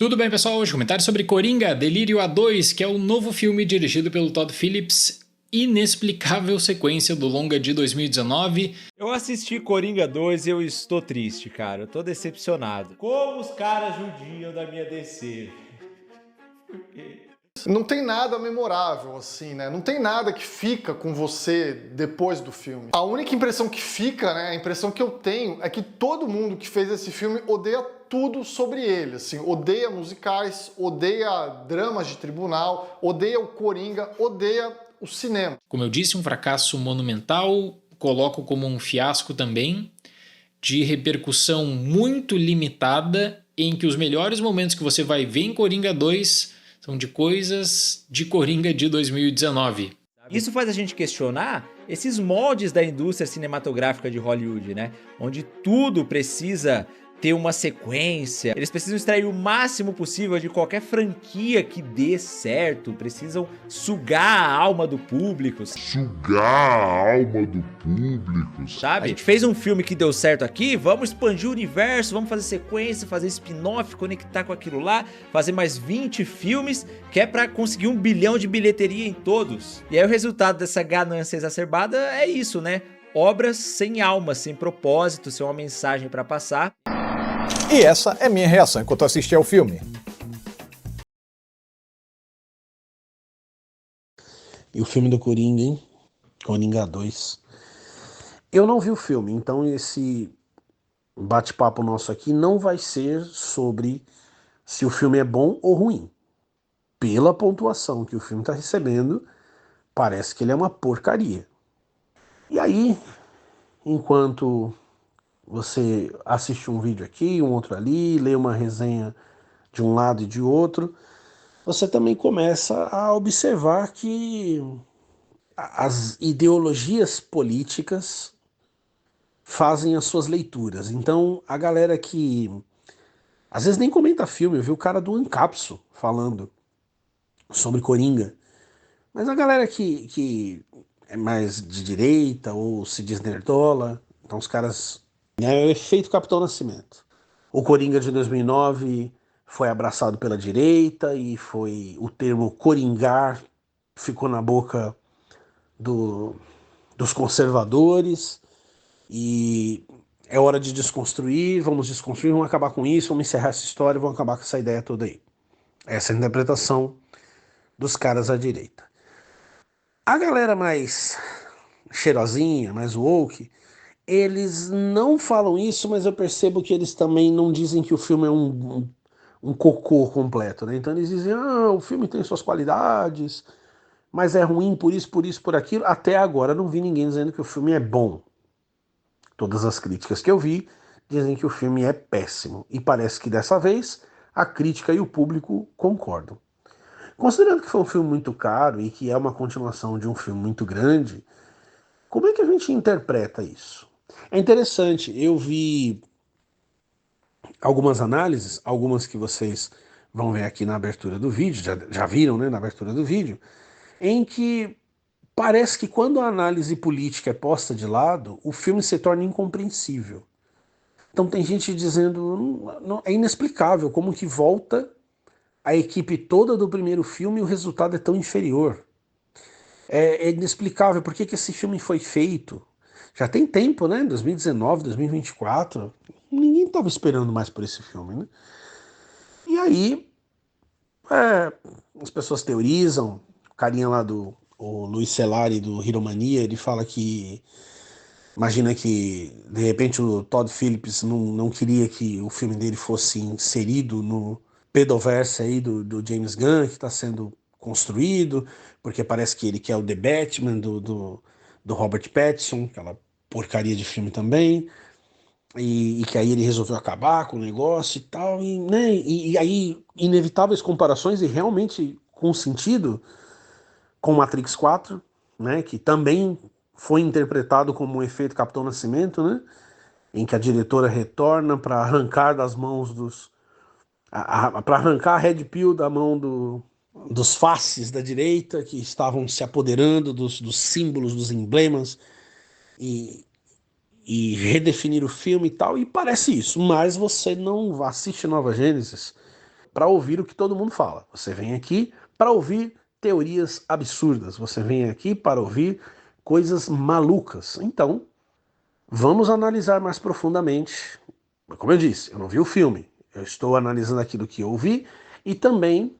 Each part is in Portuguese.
Tudo bem, pessoal? Hoje comentário sobre Coringa, Delírio A2, que é o novo filme dirigido pelo Todd Phillips, inexplicável sequência do longa de 2019. Eu assisti Coringa 2 e eu estou triste, cara. Eu tô decepcionado. Como os caras judiam da minha DC. Por quê? Não tem nada memorável, assim, né? Não tem nada que fica com você depois do filme. A única impressão que fica, né? A impressão que eu tenho é que todo mundo que fez esse filme odeia tudo sobre ele, assim. Odeia musicais, odeia dramas de tribunal, odeia o Coringa, odeia o cinema. Como eu disse, um fracasso monumental, coloco como um fiasco também, de repercussão muito limitada, em que os melhores momentos que você vai ver em Coringa 2 são de coisas de Coringa de 2019. Isso faz a gente questionar esses moldes da indústria cinematográfica de Hollywood, né? Onde tudo precisa ter uma sequência, eles precisam extrair o máximo possível de qualquer franquia que dê certo, precisam sugar a alma do público. Sabe? A gente fez um filme que deu certo aqui, vamos expandir o universo, vamos fazer sequência, fazer spin-off, conectar com aquilo lá, fazer mais 20 filmes, que é pra conseguir 1 bilhão de bilheteria em todos. E aí o resultado dessa ganância exacerbada é isso, né? Obras sem alma, sem propósito, sem uma mensagem pra passar. E essa é minha reação enquanto assisti ao filme. E o filme do Coringa, hein? Coringa 2. Eu não vi o filme, então esse bate-papo nosso aqui não vai ser sobre se o filme é bom ou ruim. Pela pontuação que o filme está recebendo, parece que ele é uma porcaria. E aí, enquanto você assiste um vídeo aqui, um outro ali, lê uma resenha de um lado e de outro, você também começa a observar que as ideologias políticas fazem as suas leituras. Então, a galera que às vezes nem comenta filme, eu vi o cara do Ancapso falando sobre Coringa, mas a galera que é mais de direita ou se diz nerdola, então os caras... É o efeito Capitão Nascimento. O Coringa de 2009 foi abraçado pela direita e foi o termo coringar ficou na boca dos conservadores e é hora de desconstruir, vamos acabar com isso, vamos encerrar essa história, vamos acabar com essa ideia toda aí. Essa é a interpretação dos caras à direita. A galera mais cheirosinha, mais woke, eles não falam isso, mas eu percebo que eles também não dizem que o filme é um cocô completo, né? Então eles dizem, o filme tem suas qualidades, mas é ruim por isso, por aquilo. Até agora não vi ninguém dizendo que o filme é bom. Todas as críticas que eu vi dizem que o filme é péssimo. E parece que dessa vez a crítica e o público concordam. Considerando que foi um filme muito caro e que é uma continuação de um filme muito grande, como é que a gente interpreta isso? É interessante, eu vi algumas análises, algumas que vocês vão ver aqui na abertura do vídeo, já viram, né, na abertura do vídeo, em que parece que quando a análise política é posta de lado, o filme se torna incompreensível. Então tem gente dizendo, é inexplicável como que volta a equipe toda do primeiro filme e o resultado é tão inferior. É inexplicável por que esse filme foi feito. Já tem tempo, né? 2019, 2024. Ninguém estava esperando mais por esse filme, né? E aí, as pessoas teorizam. O carinha lá o Luiz Celari do Hiromania, ele fala que imagina que de repente o Todd Phillips não queria que o filme dele fosse inserido no pedoverse aí do James Gunn, que está sendo construído, porque parece que ele quer o The Batman do Robert Pattinson, aquela porcaria de filme também, e que aí ele resolveu acabar com o negócio e tal, e, né, e aí inevitáveis comparações, e realmente com sentido, com Matrix 4, né, que também foi interpretado como um efeito Capitão Nascimento, né, em que a diretora retorna para arrancar das mãos para arrancar a Red Pill da mão dos faces da direita que estavam se apoderando dos símbolos, dos emblemas e, e redefinir o filme e tal, e parece isso, mas você não assiste Nova Gênesis, para ouvir o que todo mundo fala. Você vem aqui para ouvir teorias absurdas. Você vem aqui para ouvir coisas malucas. Então, vamos analisar mais profundamente. Como eu disse, eu não vi o filme. Eu estou analisando aquilo que eu ouvi e também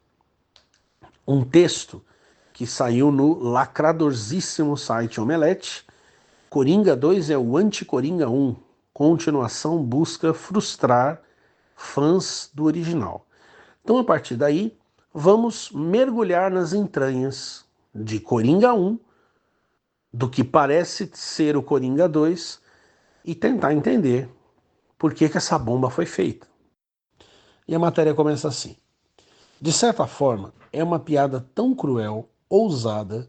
um texto que saiu no lacradorzíssimo site Omelete. Coringa 2 é o anti-Coringa 1. Continuação busca frustrar fãs do original. Então, a partir daí, vamos mergulhar nas entranhas de Coringa 1, do que parece ser o Coringa 2, e tentar entender por que essa bomba foi feita. E a matéria começa assim. De certa forma, é uma piada tão cruel, ousada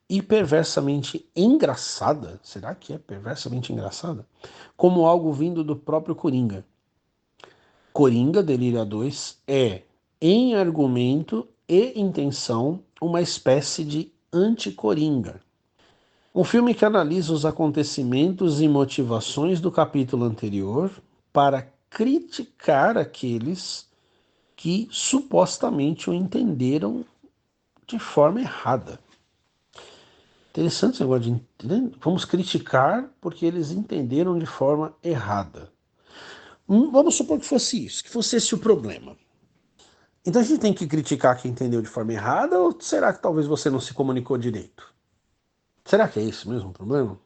e perversamente engraçada, será que é perversamente engraçada? Como algo vindo do próprio Coringa. Coringa Delírio A2 é, em argumento e intenção, uma espécie de anti-Coringa. Um filme que analisa os acontecimentos e motivações do capítulo anterior para criticar aqueles que supostamente o entenderam de forma errada. Interessante esse negócio de entender. Vamos criticar porque eles entenderam de forma errada. Vamos supor que fosse isso, que fosse esse o problema. Então a gente tem que criticar quem entendeu de forma errada, ou será que talvez você não se comunicou direito? Será que é esse mesmo o problema?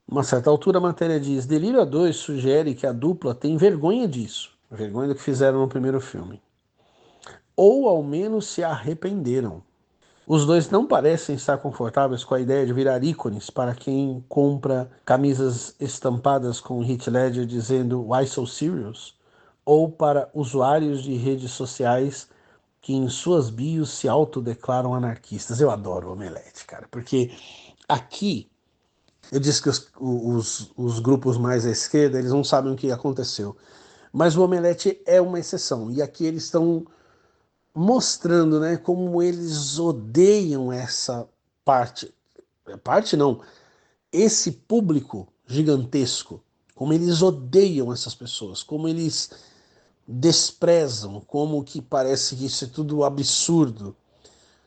Uma certa altura a matéria diz: Delírio A2 sugere que a dupla tem vergonha disso, vergonha do que fizeram no primeiro filme. Ou ao menos se arrependeram. Os dois não parecem estar confortáveis com a ideia de virar ícones para quem compra camisas estampadas com Heath Ledger dizendo "Why so serious?" ou para usuários de redes sociais que em suas bios se autodeclaram anarquistas. Eu adoro o Omelete, cara, porque aqui eu disse que os grupos mais à esquerda, eles não sabem o que aconteceu. Mas o Omelete é uma exceção. E aqui eles estão mostrando, né, como eles odeiam essa parte. Parte não. Esse público gigantesco. Como eles odeiam essas pessoas. Como eles desprezam. Como que parece que isso é tudo absurdo.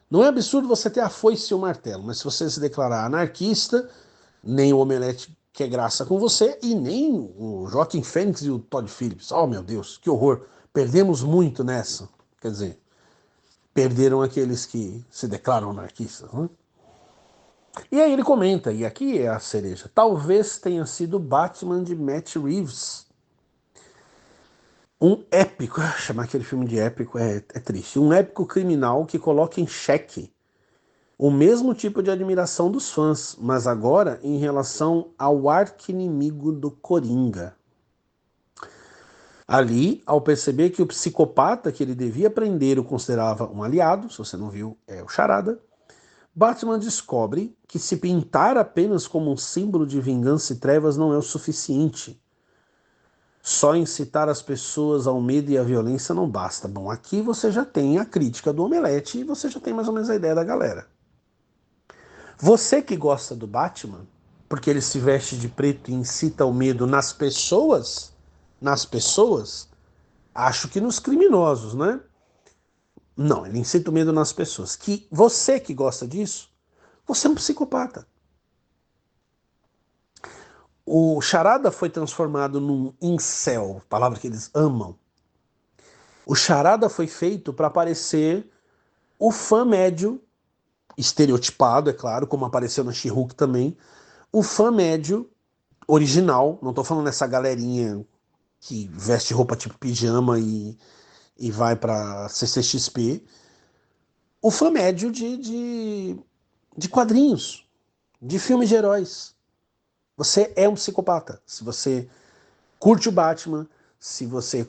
Não é absurdo você ter a foice e o martelo. Mas se você se declarar anarquista, nem o Omelete quer graça com você e nem o Joaquin Phoenix e o Todd Phillips. Oh, meu Deus, que horror. Perdemos muito nessa. Quer dizer, perderam aqueles que se declaram anarquistas, né? E aí ele comenta, e aqui é a cereja, talvez tenha sido Batman de Matt Reeves. Um épico, chamar aquele filme de épico é triste, um épico criminal que coloca em xeque o mesmo tipo de admiração dos fãs, mas agora em relação ao arqui-inimigo do Coringa. Ali, ao perceber que o psicopata que ele devia prender o considerava um aliado, se você não viu, é o Charada, Batman descobre que se pintar apenas como um símbolo de vingança e trevas não é o suficiente. Só incitar as pessoas ao medo e à violência não basta. Bom, aqui você já tem a crítica do Omelete e você já tem mais ou menos a ideia da galera. Você que gosta do Batman, porque ele se veste de preto e incita o medo nas pessoas, acho que nos criminosos, né? Não, ele incita o medo nas pessoas. Que você que gosta disso, você é um psicopata. O Charada foi transformado num incel, palavra que eles amam. O Charada foi feito para parecer o fã médio, estereotipado, é claro, como apareceu na She-Hulk também, o fã médio original, não tô falando dessa galerinha que veste roupa tipo pijama e vai pra CCXP, o fã médio de quadrinhos, de filmes de heróis. Você é um psicopata. Se você curte o Batman, se você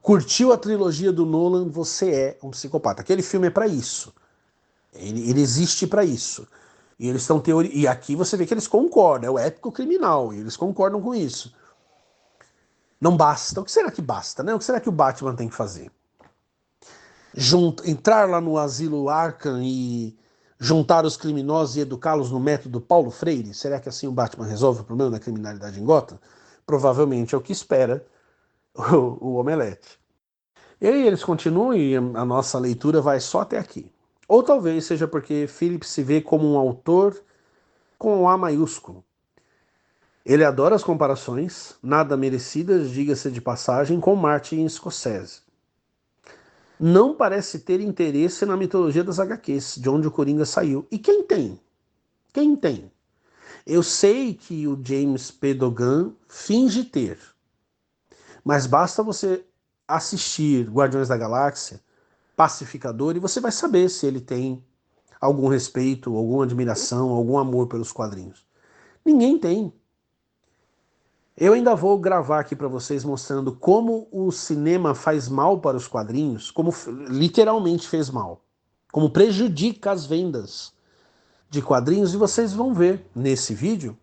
curtiu a trilogia do Nolan, você é um psicopata. Aquele filme é para isso. Ele existe para isso. E eles estão e aqui você vê que eles concordam, é o épico criminal, e eles concordam com isso. Não basta. O que será que basta, né? O que será que o Batman tem que fazer? Entrar lá no asilo Arkham e juntar os criminosos e educá-los no método Paulo Freire? Será que assim o Batman resolve o problema da criminalidade em Gotham? Provavelmente é o que espera o Omelete. E aí eles continuam e a nossa leitura vai só até aqui. Ou talvez seja porque Phillips se vê como um autor com um A maiúsculo. Ele adora as comparações, nada merecidas, diga-se de passagem, com Martin Scorsese. Não parece ter interesse na mitologia das HQs, de onde o Coringa saiu. E quem tem? Quem tem? Eu sei que o James P. Dogan finge ter, mas basta você assistir Guardiões da Galáxia, Pacificador, e você vai saber se ele tem algum respeito, alguma admiração, algum amor pelos quadrinhos. Ninguém tem. Eu ainda vou gravar aqui para vocês mostrando como o cinema faz mal para os quadrinhos, como literalmente fez mal, como prejudica as vendas de quadrinhos, e vocês vão ver nesse vídeo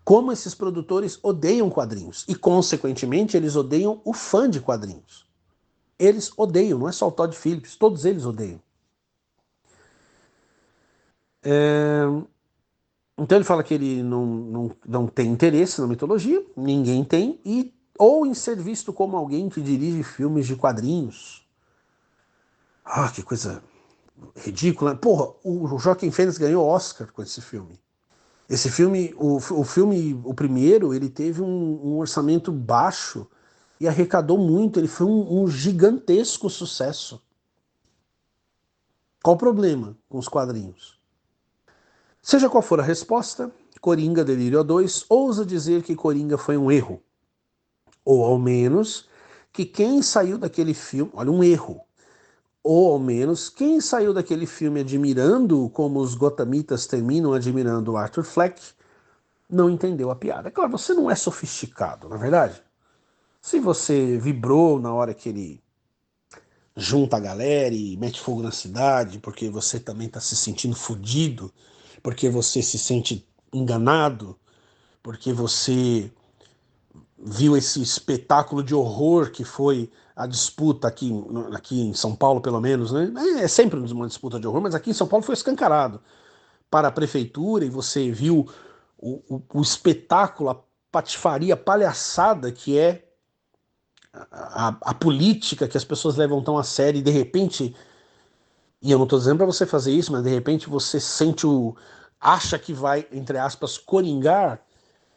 como esses produtores odeiam quadrinhos e, consequentemente, eles odeiam o fã de quadrinhos. Eles odeiam, não é só o Todd Phillips, todos eles odeiam. Então ele fala que ele não tem interesse na mitologia, ninguém tem, ou em ser visto como alguém que dirige filmes de quadrinhos. Ah, que coisa ridícula. Porra, o Joaquin Phoenix ganhou Oscar com esse filme. Esse filme, o primeiro, ele teve um orçamento baixo e arrecadou muito, ele foi um gigantesco sucesso. Qual o problema com os quadrinhos? Seja qual for a resposta, Coringa Delírio A2 ousa dizer que Coringa foi um erro. Ou ao menos que quem saiu daquele filme... Olha, um erro. Ou ao menos quem saiu daquele filme admirando como os gotamitas terminam admirando Arthur Fleck não entendeu a piada. Claro, você não é sofisticado, não é verdade? Se você vibrou na hora que ele junta a galera e mete fogo na cidade, porque você também está se sentindo fudido, porque você se sente enganado, porque você viu esse espetáculo de horror que foi a disputa aqui em São Paulo, pelo menos, né? É sempre uma disputa de horror, mas aqui em São Paulo foi escancarado para a prefeitura, e você viu o espetáculo, a patifaria, a palhaçada que é a política que as pessoas levam tão a sério, e de repente, e eu não estou dizendo para você fazer isso, mas de repente você sente acha que vai, entre aspas, coringar.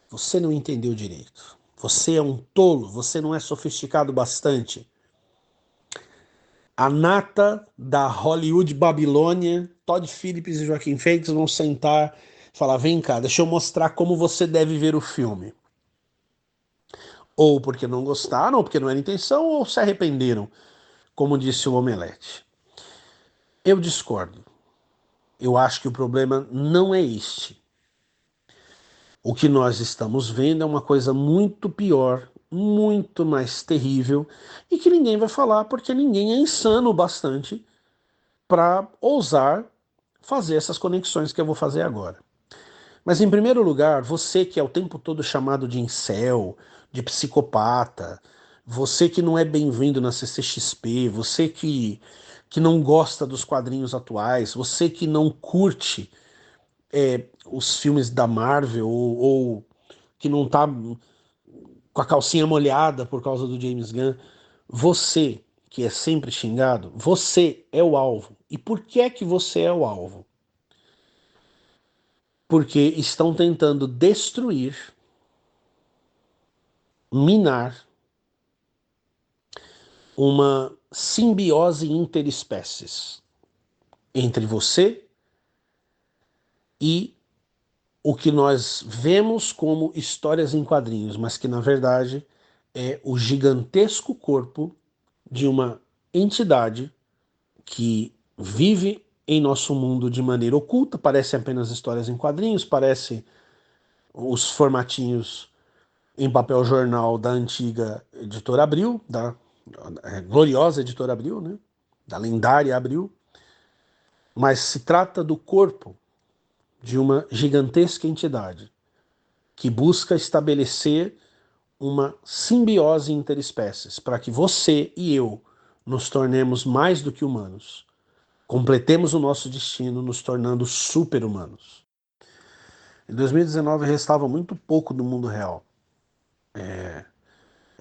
Você não entendeu direito. Você é um tolo, você não é sofisticado bastante. A nata da Hollywood Babilônia, Todd Phillips e Joaquin Phoenix vão sentar e falar: vem cá, deixa eu mostrar como você deve ver o filme. Ou porque não gostaram, ou porque não era intenção, ou se arrependeram, como disse o Omelete. Eu discordo. Eu acho que o problema não é este. O que nós estamos vendo é uma coisa muito pior, muito mais terrível, e que ninguém vai falar porque ninguém é insano o bastante para ousar fazer essas conexões que eu vou fazer agora. Mas em primeiro lugar, você que é o tempo todo chamado de incel, de psicopata, você que não é bem-vindo na CCXP, você que não gosta dos quadrinhos atuais, você que não curte os filmes da Marvel, ou que não tá com a calcinha molhada por causa do James Gunn, você que é sempre xingado, você é o alvo. E por que é que você é o alvo? Porque estão tentando destruir, minar uma simbiose interespécies entre você e o que nós vemos como histórias em quadrinhos, mas que na verdade é o gigantesco corpo de uma entidade que vive em nosso mundo de maneira oculta. Parece apenas histórias em quadrinhos, parece os formatinhos em papel jornal da antiga Editora Abril, da gloriosa Editora Abril, né? Da lendária Abril, mas se trata do corpo de uma gigantesca entidade que busca estabelecer uma simbiose interespécies para que você e eu nos tornemos mais do que humanos, completemos o nosso destino nos tornando super-humanos. Em 2019 restava muito pouco do mundo real.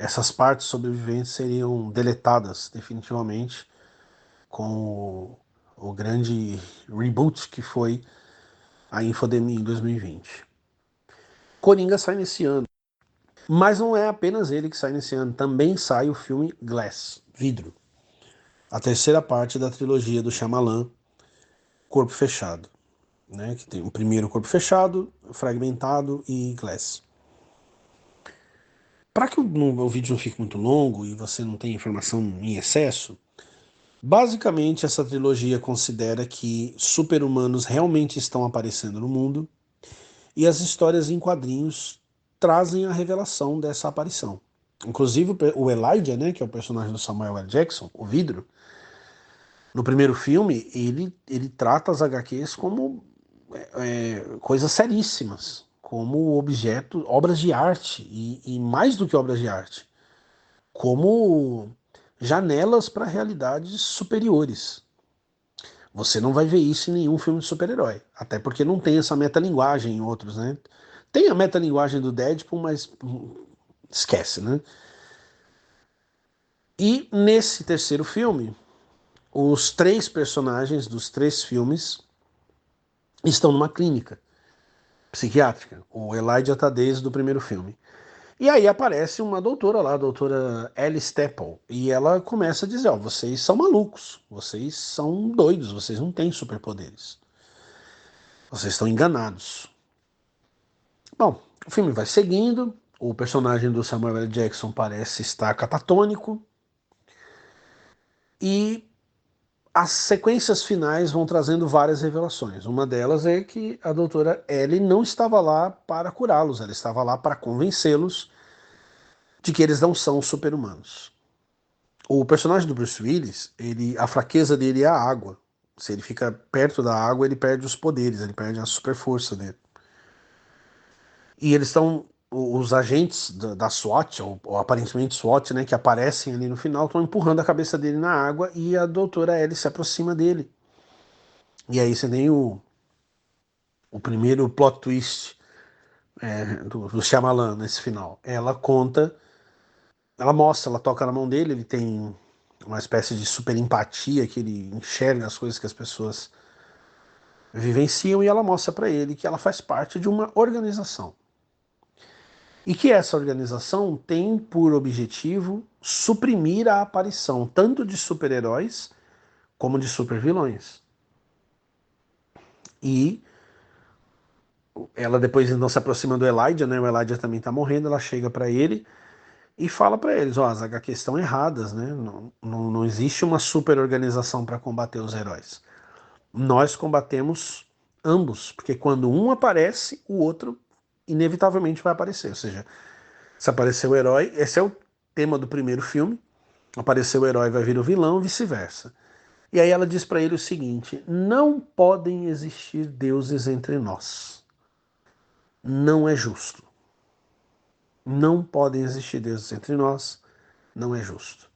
essas partes sobreviventes seriam deletadas definitivamente com o grande reboot que foi a Infodemia em 2020. Coringa sai nesse ano, mas não é apenas ele que sai nesse ano, também sai o filme Glass, Vidro, a terceira parte da trilogia do Shyamalan, Corpo Fechado, né? Que tem o primeiro Corpo Fechado, Fragmentado e Glass. Para que o vídeo não fique muito longo e você não tenha informação em excesso, basicamente essa trilogia considera que super-humanos realmente estão aparecendo no mundo e as histórias em quadrinhos trazem a revelação dessa aparição. Inclusive o Elijah, né, que é o personagem do Samuel L. Jackson, o Vidro, no primeiro filme, ele trata as HQs como coisas seríssimas, como obras de arte, e mais do que obras de arte, como janelas para realidades superiores. Você não vai ver isso em nenhum filme de super-herói, até porque não tem essa metalinguagem em outros, né? Tem a metalinguagem do Deadpool, mas esquece, né? E nesse terceiro filme, os três personagens dos três filmes estão numa clínica psiquiátrica. O Elijah tá desde o primeiro filme. E aí aparece uma doutora lá, a doutora Ellie Staple, e ela começa a dizer, ó, vocês são malucos, vocês são doidos, vocês não têm superpoderes. Vocês estão enganados. Bom, o filme vai seguindo, o personagem do Samuel L. Jackson parece estar catatônico, e as sequências finais vão trazendo várias revelações. Uma delas é que a doutora Ellie não estava lá para curá-los, ela estava lá para convencê-los de que eles não são super-humanos. O personagem do Bruce Willis, a fraqueza dele é a água. Se ele fica perto da água, ele perde os poderes, ele perde a super força dele. E eles estão, os agentes da SWAT, ou aparentemente SWAT, né, que aparecem ali no final, estão empurrando a cabeça dele na água e a doutora Ellie se aproxima dele. E aí você tem o primeiro plot twist do Shyamalan nesse final. Ela mostra, ela toca na mão dele, ele tem uma espécie de super empatia, que ele enxerga as coisas que as pessoas vivenciam, e ela mostra para ele que ela faz parte de uma organização. E que essa organização tem por objetivo suprimir a aparição tanto de super-heróis como de super-vilões. E ela depois então se aproxima do Elijah, né? O Elijah também tá morrendo, ela chega para ele e fala para eles, ó, as HQs estão erradas, né? Não existe uma super organização para combater os heróis. Nós combatemos ambos, porque quando um aparece, o outro inevitavelmente vai aparecer. Ou seja, se aparecer o herói, esse é o tema do primeiro filme, apareceu o herói, vai vir o vilão, vice-versa. E aí ela diz para ele o seguinte, não podem existir deuses entre nós. Não é justo. Não podem existir deuses entre nós, não é justo.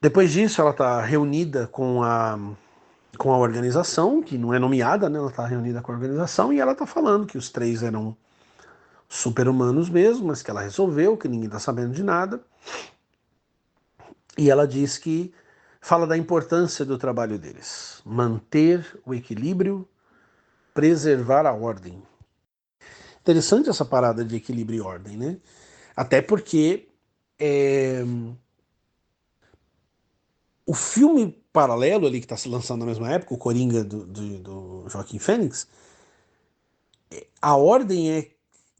Depois disso, ela está reunida com a organização, que não é nomeada, né? Ela está reunida com a organização e ela está falando que os três eram super-humanos mesmo, mas que ela resolveu, que ninguém está sabendo de nada. E ela diz que fala da importância do trabalho deles, manter o equilíbrio, preservar a ordem. Interessante essa parada de equilíbrio e ordem, né? Até porque o filme paralelo ali que está se lançando na mesma época, o Coringa do Joaquim Fênix, a ordem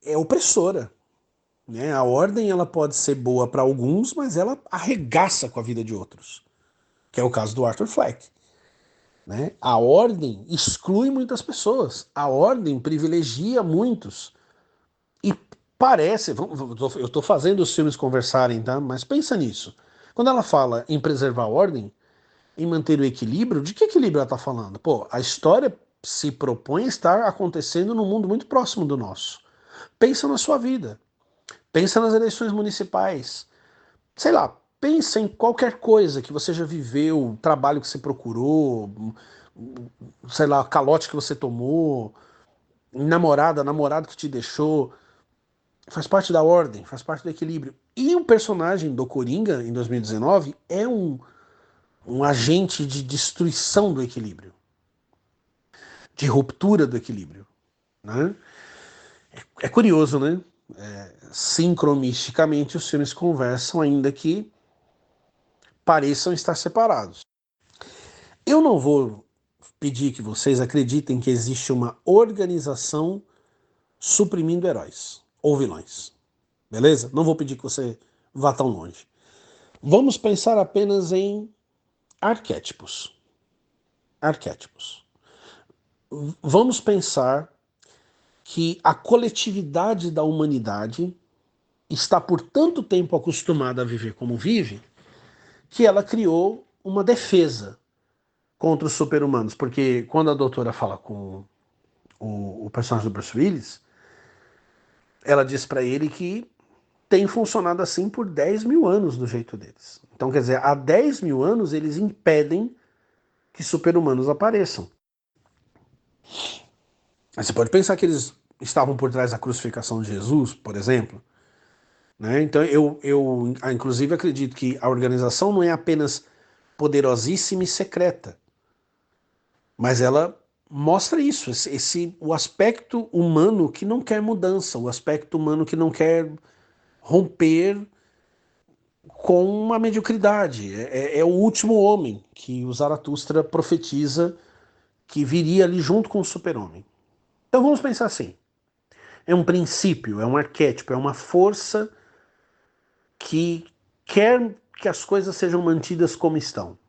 é opressora. Né? A ordem ela pode ser boa para alguns, mas ela arregaça com a vida de outros, que é o caso do Arthur Fleck. Né? A ordem exclui muitas pessoas, a ordem privilegia muitos. E parece, eu estou fazendo os filmes conversarem, tá? Mas pensa nisso. Quando ela fala em preservar a ordem, em manter o equilíbrio, de que equilíbrio ela está falando? Pô, a história se propõe a estar acontecendo num mundo muito próximo do nosso. Pensa na sua vida. Pensa nas eleições municipais. Sei lá, pensa em qualquer coisa que você já viveu, trabalho que você procurou, sei lá, calote que você tomou, namorado que te deixou. Faz parte da ordem, faz parte do equilíbrio. E o personagem do Coringa, em 2019, é um agente de destruição do equilíbrio, de ruptura do equilíbrio, né? É curioso, né? Sincronisticamente os filmes conversam, ainda que pareçam estar separados. Eu não vou pedir que vocês acreditem que existe uma organização suprimindo heróis ou vilões, beleza? Não vou pedir que você vá tão longe. Vamos pensar apenas em arquétipos. Arquétipos. Vamos pensar que a coletividade da humanidade está por tanto tempo acostumada a viver como vive, que ela criou uma defesa contra os super-humanos. Porque quando a doutora fala com o personagem do Bruce Willis, ela diz para ele que tem funcionado assim por 10 mil anos do jeito deles. Então, quer dizer, há 10 mil anos eles impedem que super-humanos apareçam. Mas você pode pensar que eles estavam por trás da crucificação de Jesus, por exemplo. Né? Então, eu inclusive acredito que a organização não é apenas poderosíssima e secreta, mas ela mostra isso, o aspecto humano que não quer mudança, o aspecto humano que não quer romper com a mediocridade. É o último homem que o Zaratustra profetiza que viria ali junto com o super-homem. Então vamos pensar assim, é um princípio, é um arquétipo, é uma força que quer que as coisas sejam mantidas como estão.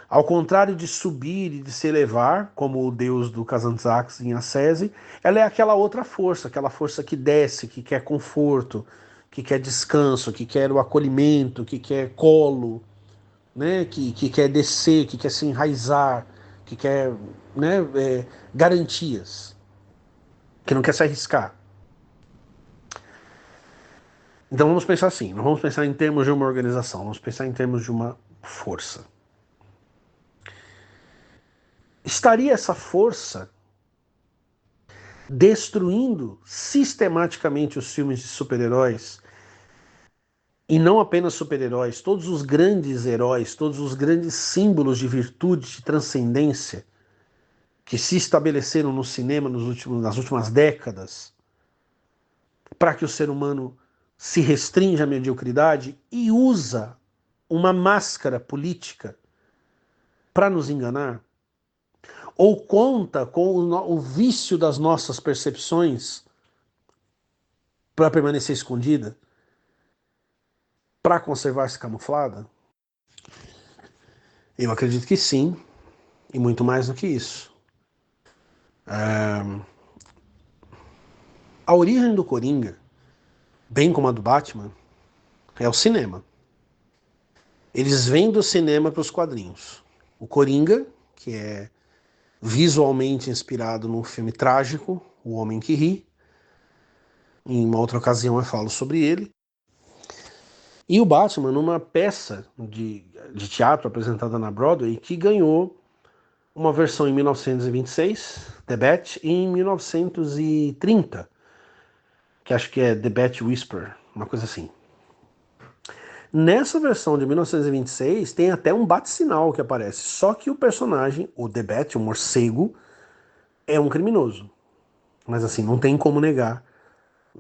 Ao contrário de subir e de se elevar, como o deus do Kazantzax em Acese, ela é aquela outra força, aquela força que desce, que quer conforto, que quer descanso, que quer o acolhimento, que quer colo, né? que quer descer, que quer se enraizar, que quer, né, garantias, que não quer se arriscar. Então vamos pensar assim, não vamos pensar em termos de uma organização, vamos pensar em termos de uma força. Estaria essa força destruindo sistematicamente os filmes de super-heróis, e não apenas super-heróis, todos os grandes heróis, todos os grandes símbolos de virtude, de transcendência, que se estabeleceram no cinema nas últimas décadas, para que o ser humano se restrinja à mediocridade e usa uma máscara política para nos enganar? Ou conta com o vício das nossas percepções para permanecer escondida? Para conservar-se camuflada? Eu acredito que sim, e muito mais do que isso. A origem do Coringa, bem como a do Batman, é o cinema. Eles vêm do cinema para os quadrinhos. O Coringa, que é visualmente inspirado num filme trágico, O Homem que Ri. Em uma outra ocasião eu falo sobre ele. E o Batman, numa peça de teatro apresentada na Broadway, que ganhou uma versão em 1926, The Bat, e em 1930, que acho que é The Bat Whisper, uma coisa assim. Nessa versão de 1926 tem até um bate-sinal que aparece, só que o personagem, o The Bat, o morcego, é um criminoso. Mas assim, não tem como negar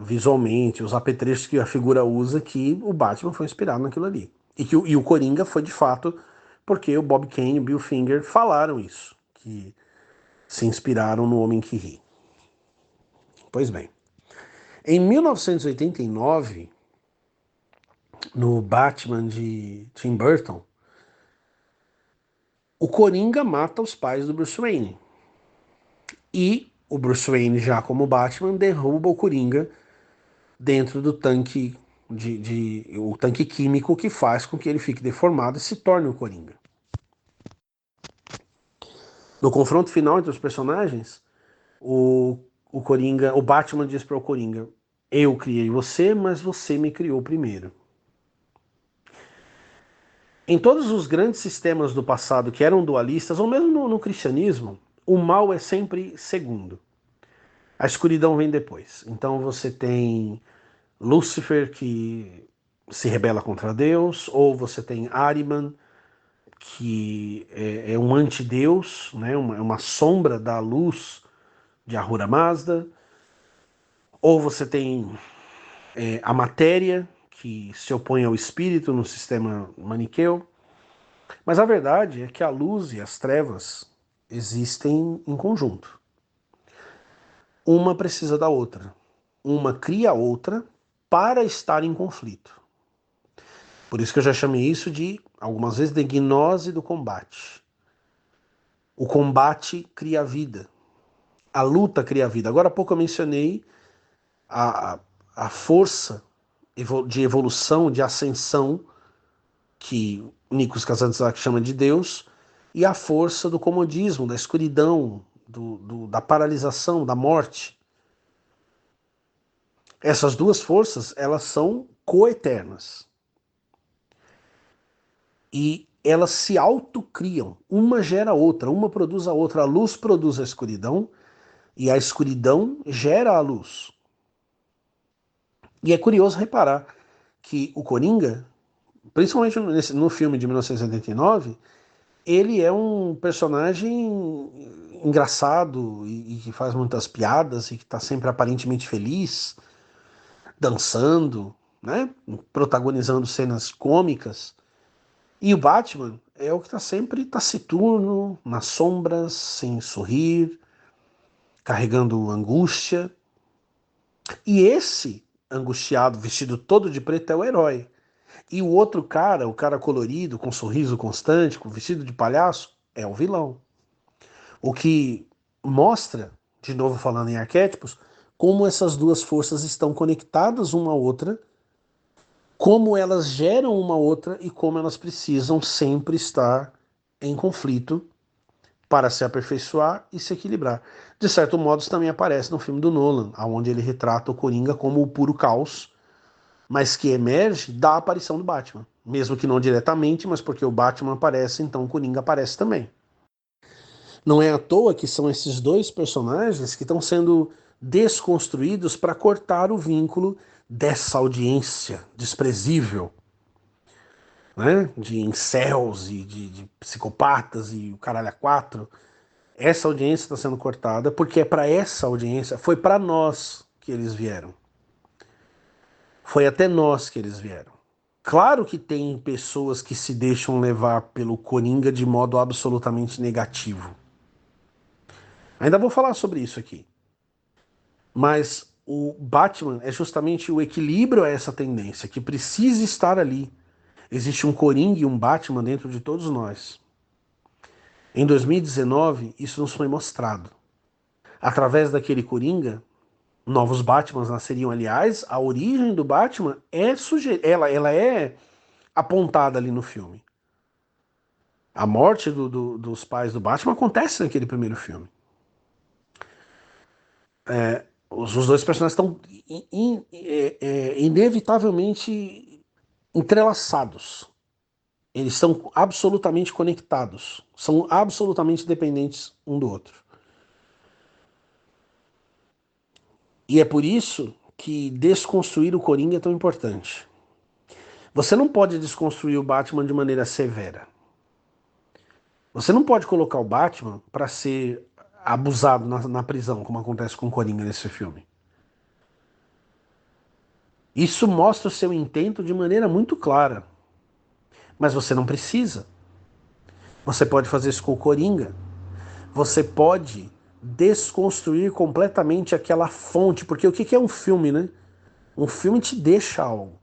visualmente, os apetrechos que a figura usa, que o Batman foi inspirado naquilo ali. E o Coringa foi de fato porque o Bob Kane e o Bill Finger falaram isso, que se inspiraram no Homem que Ri. Pois bem, em 1989, no Batman de Tim Burton, o Coringa mata os pais do Bruce Wayne. E o Bruce Wayne, já como Batman, derruba o Coringa dentro do tanque o tanque químico que faz com que ele fique deformado e se torne o Coringa. No confronto final entre os personagens, o Coringa, o Batman diz para o Coringa: eu criei você, mas você me criou primeiro. Em todos os grandes sistemas do passado que eram dualistas, ou mesmo no cristianismo, o mal é sempre segundo. A escuridão vem depois. Então você tem Lúcifer, que se rebela contra Deus, ou você tem Ahriman, que é um antideus, né? uma sombra da luz de Ahura Mazda, ou você tem a matéria, que se opõe ao espírito no sistema maniqueu. Mas a verdade é que a luz e as trevas existem em conjunto. Uma precisa da outra. Uma cria a outra para estar em conflito. Por isso que eu já chamei isso de, algumas vezes, de gnose do combate. O combate cria a vida. A luta cria a vida. Agora há pouco eu mencionei a força de evolução, de ascensão, que Nikos Kazantzakis chama de Deus, e a força do comodismo, da escuridão, da paralisação, da morte. Essas duas forças, elas são coeternas. E elas se autocriam. Uma gera a outra, uma produz a outra. A luz produz a escuridão e a escuridão gera a luz. E é curioso reparar que o Coringa, principalmente no filme de 1989, ele é um personagem engraçado e que faz muitas piadas e que está sempre aparentemente feliz, dançando, né? Protagonizando cenas cômicas. E o Batman é o que está sempre taciturno, nas sombras, sem sorrir, carregando angústia. E esse angustiado, vestido todo de preto, é o herói. E o outro cara, o cara colorido, com sorriso constante, com vestido de palhaço, é o vilão. O que mostra, de novo falando em arquétipos, como essas duas forças estão conectadas uma à outra, como elas geram uma outra e como elas precisam sempre estar em conflito para se aperfeiçoar e se equilibrar. De certo modo, isso também aparece no filme do Nolan, onde ele retrata o Coringa como o puro caos, mas que emerge da aparição do Batman. Mesmo que não diretamente, mas porque o Batman aparece, então o Coringa aparece também. Não é à toa que são esses dois personagens que estão sendo desconstruídos para cortar o vínculo dessa audiência desprezível, né? De incels e de psicopatas e o caralho a quatro. Essa audiência está sendo cortada porque é para essa audiência, foi para nós que eles vieram. Foi até nós que eles vieram. Claro que tem pessoas que se deixam levar pelo Coringa de modo absolutamente negativo. Ainda vou falar sobre isso aqui. Mas o Batman é justamente o equilíbrio a essa tendência, que precisa estar ali. Existe um Coringa e um Batman dentro de todos nós. Em 2019, isso nos foi mostrado. Através daquele Coringa, novos Batmans nasceriam. Aliás, a origem do Batman ela é apontada ali no filme. A morte dos pais do Batman acontece naquele primeiro filme. Os dois personagens estão inevitavelmente entrelaçados. Eles são absolutamente conectados. São absolutamente dependentes um do outro. E é por isso que desconstruir o Coringa é tão importante. Você não pode desconstruir o Batman de maneira severa. Você não pode colocar o Batman para ser abusado na prisão, como acontece com o Coringa nesse filme. Isso mostra o seu intento de maneira muito clara. Mas você não precisa. Você pode fazer isso com o Coringa. Você pode desconstruir completamente aquela fonte. Porque o que é um filme, né? Um filme te deixa algo.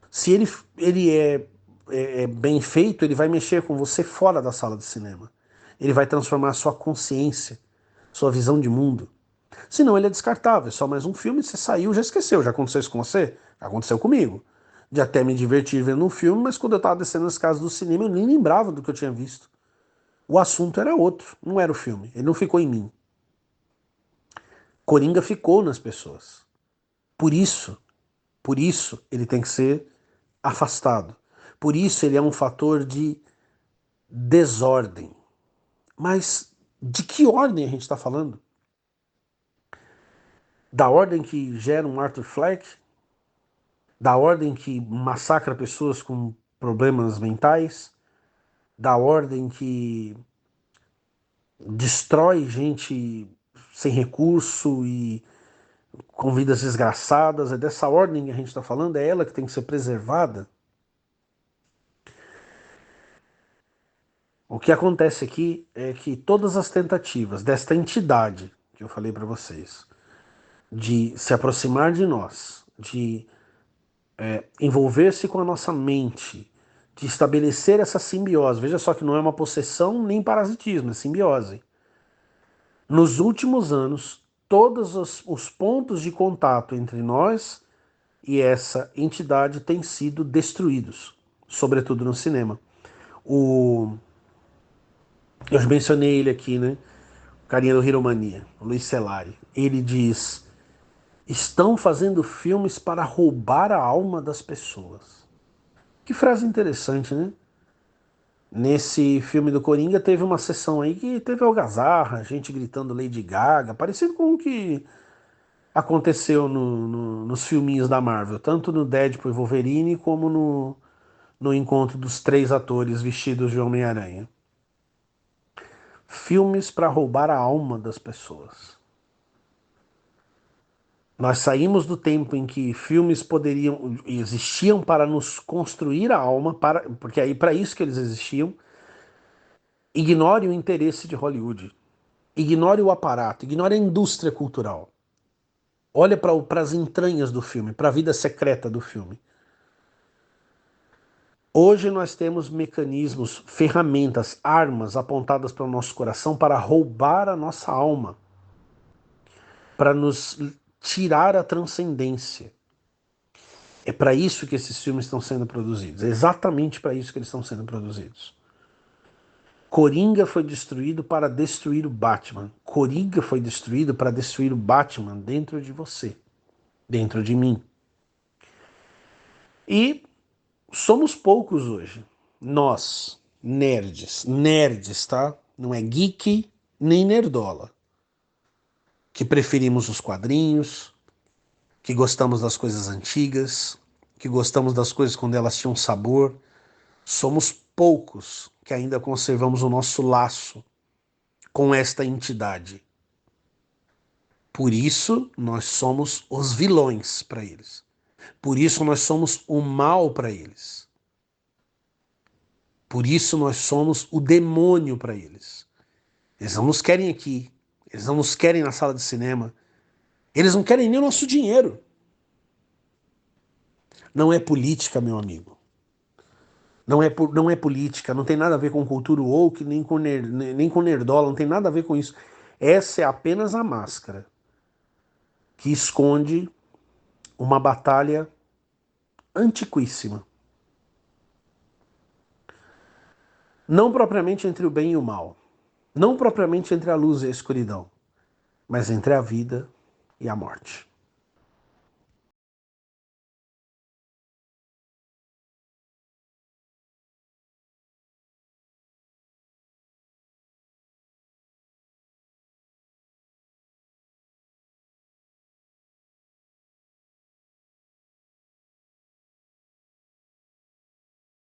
Se ele é bem feito, ele vai mexer com você fora da sala de cinema. Ele vai transformar a sua consciência, sua visão de mundo. Senão ele é descartável. É só mais um filme, você saiu, já esqueceu. Já aconteceu isso com você? Já aconteceu comigo. De até me divertir vendo um filme, mas quando eu estava descendo as casas do cinema, eu nem lembrava do que eu tinha visto. O assunto era outro, não era o filme. Ele não ficou em mim. Coringa ficou nas pessoas. Por isso ele tem que ser afastado. Por isso ele é um fator de desordem. Mas de que ordem a gente está falando? Da ordem que gera um Arthur Fleck? da ordem que massacra pessoas com problemas mentais, da ordem que destrói gente sem recurso e com vidas desgraçadas. É dessa ordem que a gente está falando, é ela que tem que ser preservada. O que acontece aqui é que todas as tentativas desta entidade que eu falei para vocês, de se aproximar de nós, de envolver-se com a nossa mente, de estabelecer essa simbiose, veja só que não é uma possessão nem parasitismo, é simbiose. Nos últimos anos, todos os pontos de contato entre nós e essa entidade têm sido destruídos, sobretudo no cinema. Eu já mencionei ele aqui, né? O carinha do Hiromania, o Luiz Celari. Ele diz: estão fazendo filmes para roubar a alma das pessoas. Que frase interessante, né? Nesse filme do Coringa teve uma sessão aí que teve algazarra, gente gritando Lady Gaga, parecido com o que aconteceu nos filminhos da Marvel, tanto no Deadpool e Wolverine como no encontro dos 3 atores vestidos de Homem-Aranha. Filmes para roubar a alma das pessoas. Nós saímos do tempo em que filmes existiam para nos construir a alma, porque aí para isso que eles existiam. Ignore o interesse de Hollywood. Ignore o aparato, ignore a indústria cultural. Olha para as entranhas do filme, para a vida secreta do filme. Hoje nós temos mecanismos, ferramentas, armas apontadas para o nosso coração para roubar a nossa alma, para nos tirar a transcendência. É para isso que esses filmes estão sendo produzidos. É exatamente para isso que eles estão sendo produzidos. Coringa foi destruído para destruir o Batman. Coringa foi destruído para destruir o Batman dentro de você, dentro de mim. E somos poucos hoje. Nós, nerds, tá? Não é geek nem nerdola. Que preferimos os quadrinhos, que gostamos das coisas antigas, que gostamos das coisas quando elas tinham sabor. Somos poucos que ainda conservamos o nosso laço com esta entidade. Por isso, nós somos os vilões para eles. Por isso, nós somos o mal para eles. Por isso, nós somos o demônio para eles. Eles não nos querem aqui. Eles não nos querem na sala de cinema. Eles não querem nem o nosso dinheiro. Não é política, meu amigo. Não é política, não tem nada a ver com cultura woke, nem com nerdola, não tem nada a ver com isso. Essa é apenas a máscara que esconde uma batalha antiquíssima. Não propriamente entre o bem e o mal, não propriamente entre a luz e a escuridão, mas entre a vida e a morte.